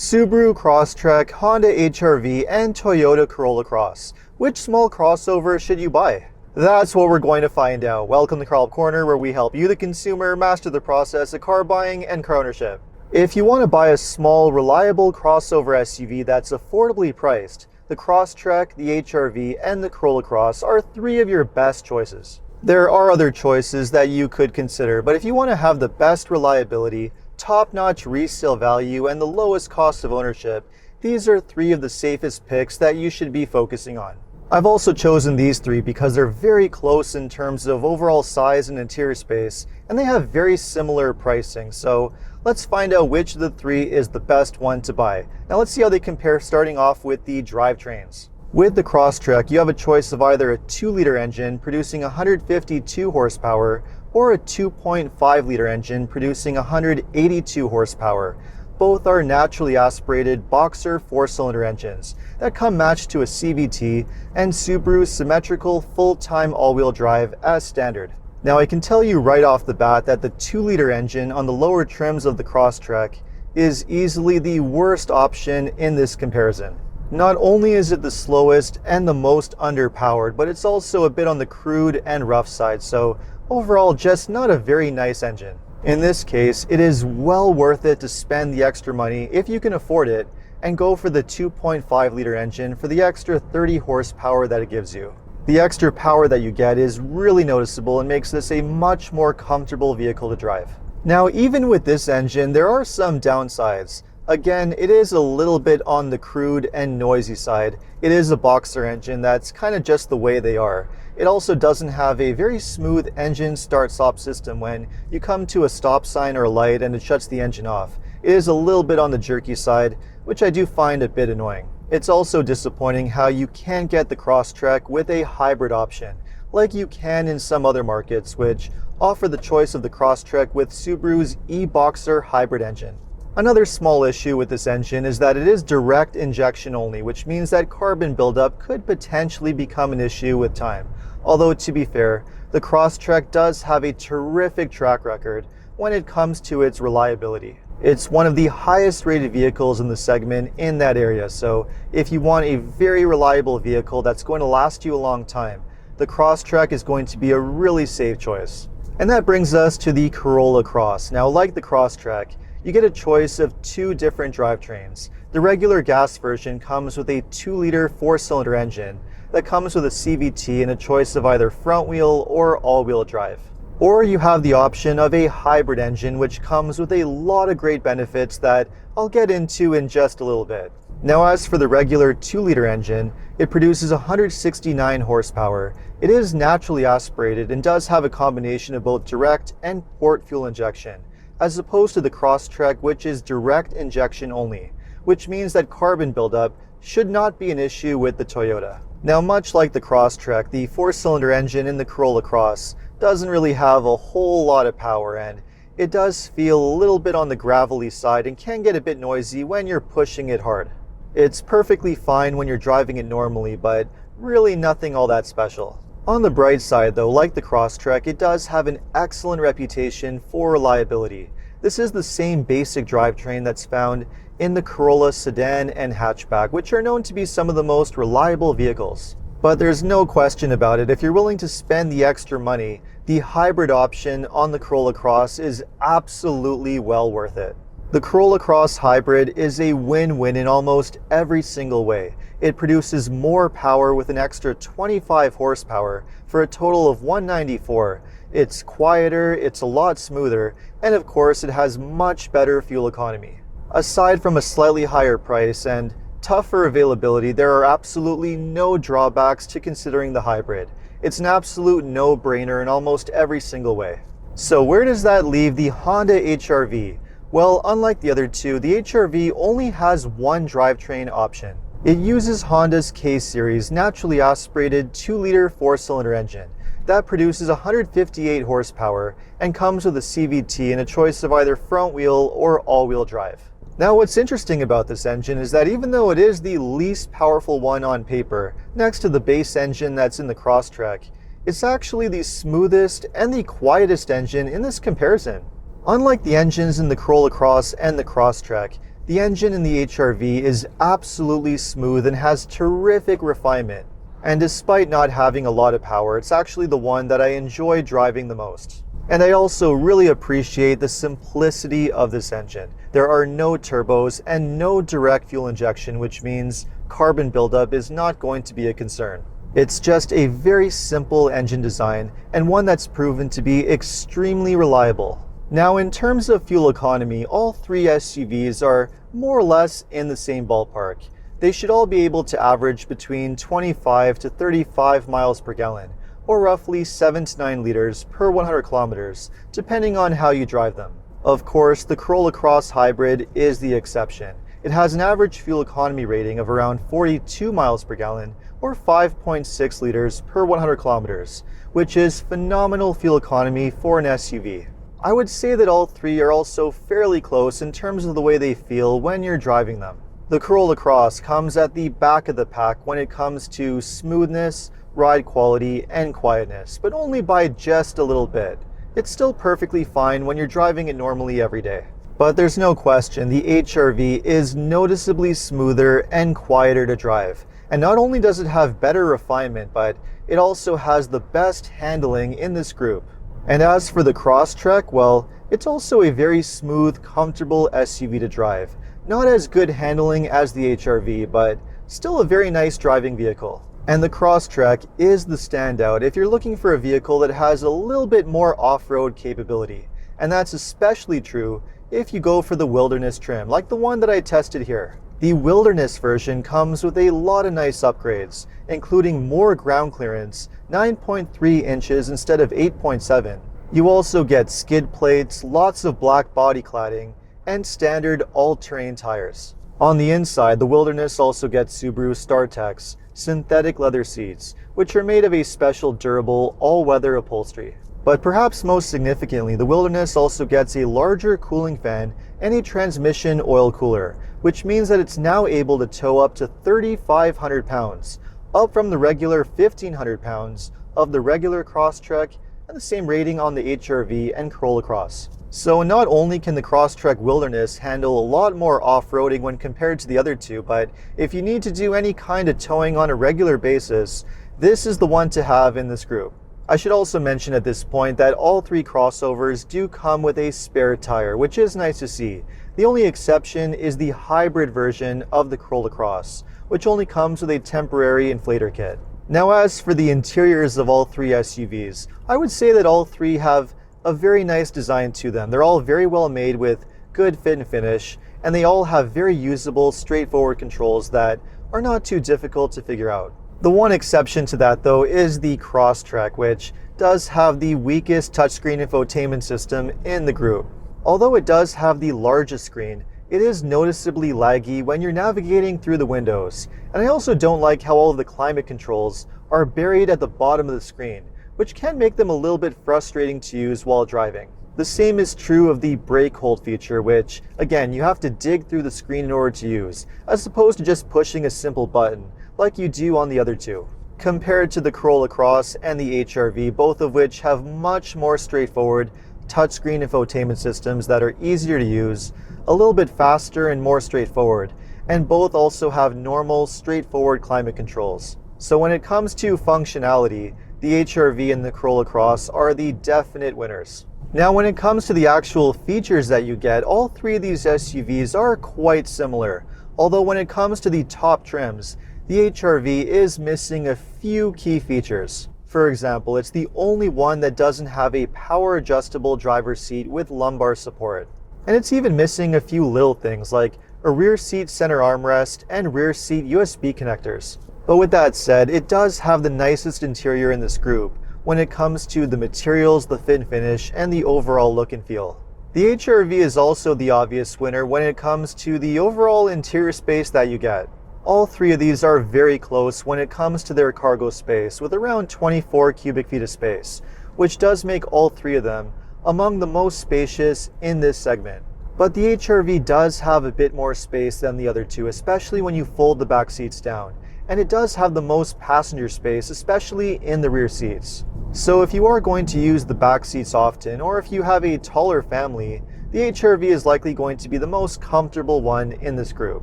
Subaru Crosstrek, Honda HR-V, and Toyota Corolla Cross. Which small crossover should you buy? That's what we're going to find out. Welcome to Car Corner, where we help you, the consumer, master the process of car buying and car ownership. If you want to buy a small, reliable crossover SUV that's affordably priced, the Crosstrek, the HR-V, and the Corolla Cross are three of your best choices. There are other choices that you could consider, but if you want to have the best reliability, top-notch resale value, and the lowest cost of ownership, these are three of the safest picks that you should be focusing on. I've also chosen these three because they're very close in terms of overall size and interior space, and they have very similar pricing. So let's find out which of the three is the best one to buy. Now let's see how they compare, starting off with the drivetrains. With the Crosstrek, you have a choice of either a 2-liter engine producing 152 horsepower or a 2.5-liter engine producing 182 horsepower. Both are naturally aspirated boxer 4-cylinder engines that come matched to a CVT and Subaru's symmetrical full-time all-wheel drive as standard. Now I can tell you right off the bat that the 2-liter engine on the lower trims of the Crosstrek is easily the worst option in this comparison. Not only is it the slowest and the most underpowered, but it's also a bit on the crude and rough side, so overall just not a very nice engine. In this case, it is well worth it to spend the extra money if you can afford it and go for the 2.5-liter engine for the extra 30 horsepower that it gives you. The extra power that you get is really noticeable and makes this a much more comfortable vehicle to drive. Now, even with this engine, there are some downsides. Again, it is a little bit on the crude and noisy side. It is a boxer engine that's kind of just the way they are. It also doesn't have a very smooth engine start-stop system when you come to a stop sign or a light and it shuts the engine off. It is a little bit on the jerky side, which I do find a bit annoying. It's also disappointing how you can't get the Crosstrek with a hybrid option, like you can in some other markets, which offer the choice of the Crosstrek with Subaru's e-Boxer hybrid engine. Another small issue with this engine is that it is direct injection only, which means that carbon buildup could potentially become an issue with time. Although, to be fair, the Crosstrek does have a terrific track record when it comes to its reliability. It's one of the highest rated vehicles in the segment in that area, so if you want a very reliable vehicle that's going to last you a long time, the Crosstrek is going to be a really safe choice. And that brings us to the Corolla Cross. Now, like the Crosstrek, you get a choice of two different drivetrains. The regular gas version comes with a 2-liter 4-cylinder engine that comes with a CVT and a choice of either front wheel or all-wheel drive. Or you have the option of a hybrid engine, which comes with a lot of great benefits that I'll get into in just a little bit. Now, as for the regular 2-liter engine, it produces 169 horsepower. It is naturally aspirated and does have a combination of both direct and port fuel injection, as opposed to the Crosstrek, which is direct injection only, which means that carbon buildup should not be an issue with the Toyota. Now, much like the Crosstrek, the 4-cylinder engine in the Corolla Cross doesn't really have a whole lot of power, and it does feel a little bit on the gravelly side and can get a bit noisy when you're pushing it hard. It's perfectly fine when you're driving it normally, but really nothing all that special. On the bright side though, like the Crosstrek, it does have an excellent reputation for reliability. This is the same basic drivetrain that's found in the Corolla sedan and hatchback, which are known to be some of the most reliable vehicles. But there's no question about it, if you're willing to spend the extra money, the hybrid option on the Corolla Cross is absolutely well worth it. The Corolla Cross Hybrid is a win-win in almost every single way. It produces more power with an extra 25 horsepower for a total of 194. It's quieter, it's a lot smoother, and of course it has much better fuel economy. Aside from a slightly higher price and tougher availability, there are absolutely no drawbacks to considering the hybrid. It's an absolute no-brainer in almost every single way. So where does that leave the Honda HR-V? Well, unlike the other two, the HR-V only has one drivetrain option. It uses Honda's K-Series naturally aspirated 2-liter 4-cylinder engine that produces 158 horsepower and comes with a CVT and a choice of either front wheel or all-wheel drive. Now, what's interesting about this engine is that even though it is the least powerful one on paper, next to the base engine that's in the Crosstrek, it's actually the smoothest and the quietest engine in this comparison. Unlike the engines in the Corolla Cross and the Crosstrek, The engine in the HR-V is absolutely smooth and has terrific refinement. And despite not having a lot of power, it's actually the one that I enjoy driving the most. And I also really appreciate the simplicity of this engine. There are no turbos and no direct fuel injection, which means carbon buildup is not going to be a concern. It's just a very simple engine design and one that's proven to be extremely reliable. Now, in terms of fuel economy, all three SUVs are more or less in the same ballpark. They should all be able to average between 25 to 35 miles per gallon, or roughly 7 to 9 liters per 100 kilometers, depending on how you drive them. Of course, the Corolla Cross Hybrid is the exception. It has an average fuel economy rating of around 42 miles per gallon, or 5.6 liters per 100 kilometers, which is phenomenal fuel economy for an SUV. I would say that all three are also fairly close in terms of the way they feel when you're driving them. The Corolla Cross comes at the back of the pack when it comes to smoothness, ride quality, and quietness, but only by just a little bit. It's still perfectly fine when you're driving it normally every day. But there's no question the HR-V is noticeably smoother and quieter to drive. And not only does it have better refinement, but it also has the best handling in this group. And as for the Crosstrek, well, it's also a very smooth, comfortable SUV to drive. Not as good handling as the HR-V, but still a very nice driving vehicle. And the Crosstrek is the standout if you're looking for a vehicle that has a little bit more off-road capability. And that's especially true if you go for the Wilderness trim, like the one that I tested here. The Wilderness version comes with a lot of nice upgrades, including more ground clearance, 9.3 inches instead of 8.7. You also get skid plates, lots of black body cladding, and standard all-terrain tires. On the inside, the Wilderness also gets Subaru StarTex synthetic leather seats, which are made of a special durable all-weather upholstery. But perhaps most significantly, the Wilderness also gets a larger cooling fan and a transmission oil cooler, which means that it's now able to tow up to 3,500 pounds, up from the regular 1,500 pounds of the regular Crosstrek and the same rating on the HR-V and Corolla Cross. So not only can the Crosstrek Wilderness handle a lot more off-roading when compared to the other two, but if you need to do any kind of towing on a regular basis, this is the one to have in this group. I should also mention at this point that all three crossovers do come with a spare tire, which is nice to see. The only exception is the hybrid version of the Corolla Cross, which only comes with a temporary inflator kit. Now, as for the interiors of all three SUVs, I would say that all three have a very nice design to them. They're all very well made with good fit and finish, and they all have very usable, straightforward controls that are not too difficult to figure out. The one exception to that, though, is the Crosstrek, which does have the weakest touchscreen infotainment system in the group. Although it does have the largest screen, it is noticeably laggy when you're navigating through the windows. And I also don't like how all of the climate controls are buried at the bottom of the screen, which can make them a little bit frustrating to use while driving. The same is true of the brake hold feature, which, again, you have to dig through the screen in order to use, as opposed to just pushing a simple button, like you do on the other two. Compared to the Corolla Cross and the HR-V, both of which have much more straightforward touchscreen infotainment systems that are easier to use, a little bit faster and more straightforward, and both also have normal, straightforward climate controls. So when it comes to functionality, the HR-V and the Corolla Cross are the definite winners. Now, when it comes to the actual features that you get, all three of these SUVs are quite similar, although when it comes to the top trims, the HR-V is missing a few key features. For example, it's the only one that doesn't have a power adjustable driver's seat with lumbar support. And it's even missing a few little things like a rear seat center armrest and rear seat USB connectors. But with that said, it does have the nicest interior in this group when it comes to the materials, the fit and finish, and the overall look and feel. The HR-V is also the obvious winner when it comes to the overall interior space that you get. All three of these are very close when it comes to their cargo space, with around 24 cubic feet of space, which does make all three of them among the most spacious in this segment. But the HR-V does have a bit more space than the other two, especially when you fold the back seats down. And it does have the most passenger space, especially in the rear seats. So if you are going to use the back seats often, or if you have a taller family, the HR-V is likely going to be the most comfortable one in this group.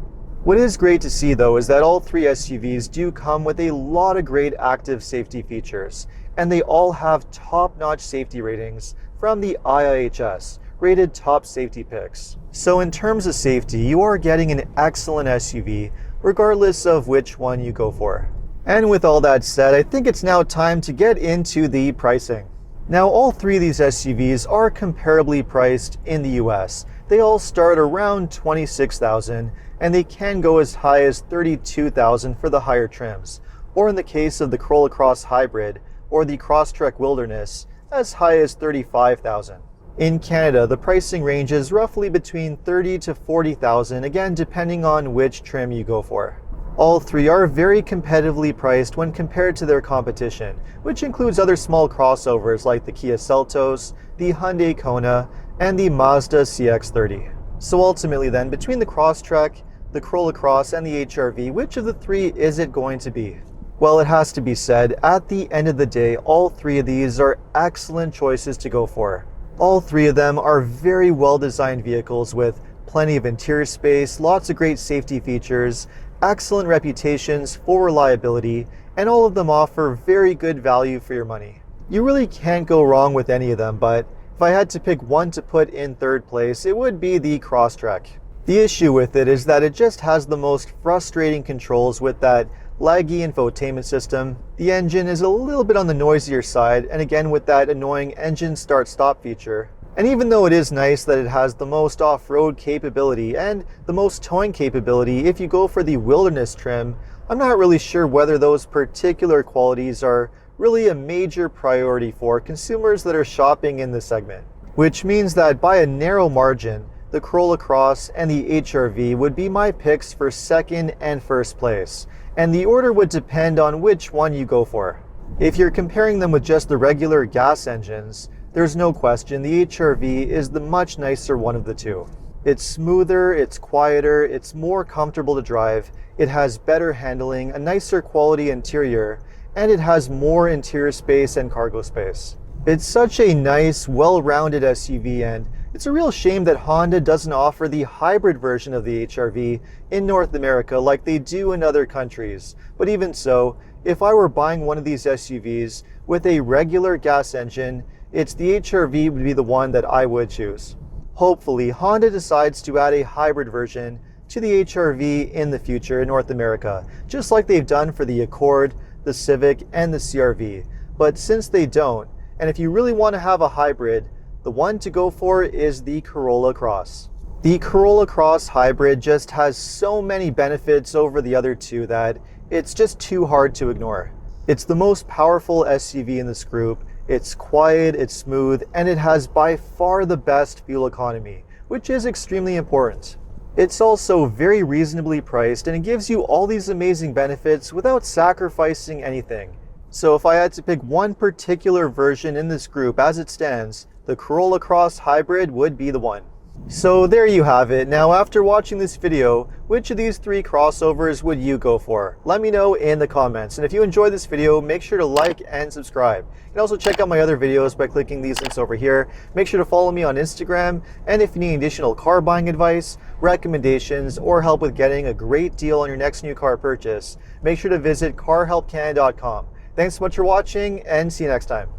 What is great to see though is that all three SUVs do come with a lot of great active safety features, and they all have top-notch safety ratings from the IIHS, rated top safety picks. So in terms of safety, you are getting an excellent SUV regardless of which one you go for. And with all that said, I think it's now time to get into the pricing. Now, all three of these SUVs are comparably priced in the US. They all start around $26,000, and they can go as high as $32,000 for the higher trims, or in the case of the Corolla Cross Hybrid or the Crosstrek Wilderness, as high as $35,000. In Canada, the pricing ranges roughly between $30,000 to $40,000, again depending on which trim you go for. All three are very competitively priced when compared to their competition, which includes other small crossovers like the Kia Seltos, the Hyundai Kona, and the Mazda CX-30. So ultimately then, between the Crosstrek, the Corolla Cross, and the HR-V, which of the three is it going to be? Well, it has to be said, at the end of the day, all three of these are excellent choices to go for. All three of them are very well-designed vehicles with plenty of interior space, lots of great safety features, excellent reputations for reliability, and all of them offer very good value for your money. You really can't go wrong with any of them, but if I had to pick one to put in third place, it would be the Crosstrek. The issue with it is that it just has the most frustrating controls with that laggy infotainment system. The engine is a little bit on the noisier side, and again with that annoying engine start-stop feature. And even though it is nice that it has the most off-road capability and the most towing capability if you go for the Wilderness trim, I'm not really sure whether those particular qualities are really a major priority for consumers that are shopping in this segment. Which means that by a narrow margin, the Corolla Cross and the HR-V would be my picks for second and first place, and the order would depend on which one you go for. If you're comparing them with just the regular gas engines, there's no question the HR-V is the much nicer one of the two. It's smoother, it's quieter, it's more comfortable to drive, it has better handling, a nicer quality interior, and it has more interior space and cargo space. It's such a nice, well-rounded SUV, and it's a real shame that Honda doesn't offer the hybrid version of the HR-V in North America like they do in other countries. But even so, if I were buying one of these SUVs with a regular gas engine, it's the HR-V would be the one that I would choose. Hopefully, Honda decides to add a hybrid version to the HR-V in the future in North America, just like they've done for the Accord, the Civic, and the CR-V. But since they don't, and if you really want to have a hybrid, the one to go for is the Corolla Cross. The Corolla Cross Hybrid just has so many benefits over the other two that it's just too hard to ignore. It's the most powerful SUV in this group. It's quiet, it's smooth, and it has by far the best fuel economy, which is extremely important. It's also very reasonably priced, and it gives you all these amazing benefits without sacrificing anything. So if I had to pick one particular version in this group as it stands, the Corolla Cross Hybrid would be the one. So there you have it. Now after watching this video, which of these three crossovers would you go for? Let me know in the comments. And if you enjoyed this video, make sure to like and subscribe. You can also check out my other videos by clicking these links over here. Make sure to follow me on Instagram. And if you need additional car buying advice, recommendations, or help with getting a great deal on your next new car purchase, make sure to visit carhelpcanada.com. Thanks so much for watching, and see you next time.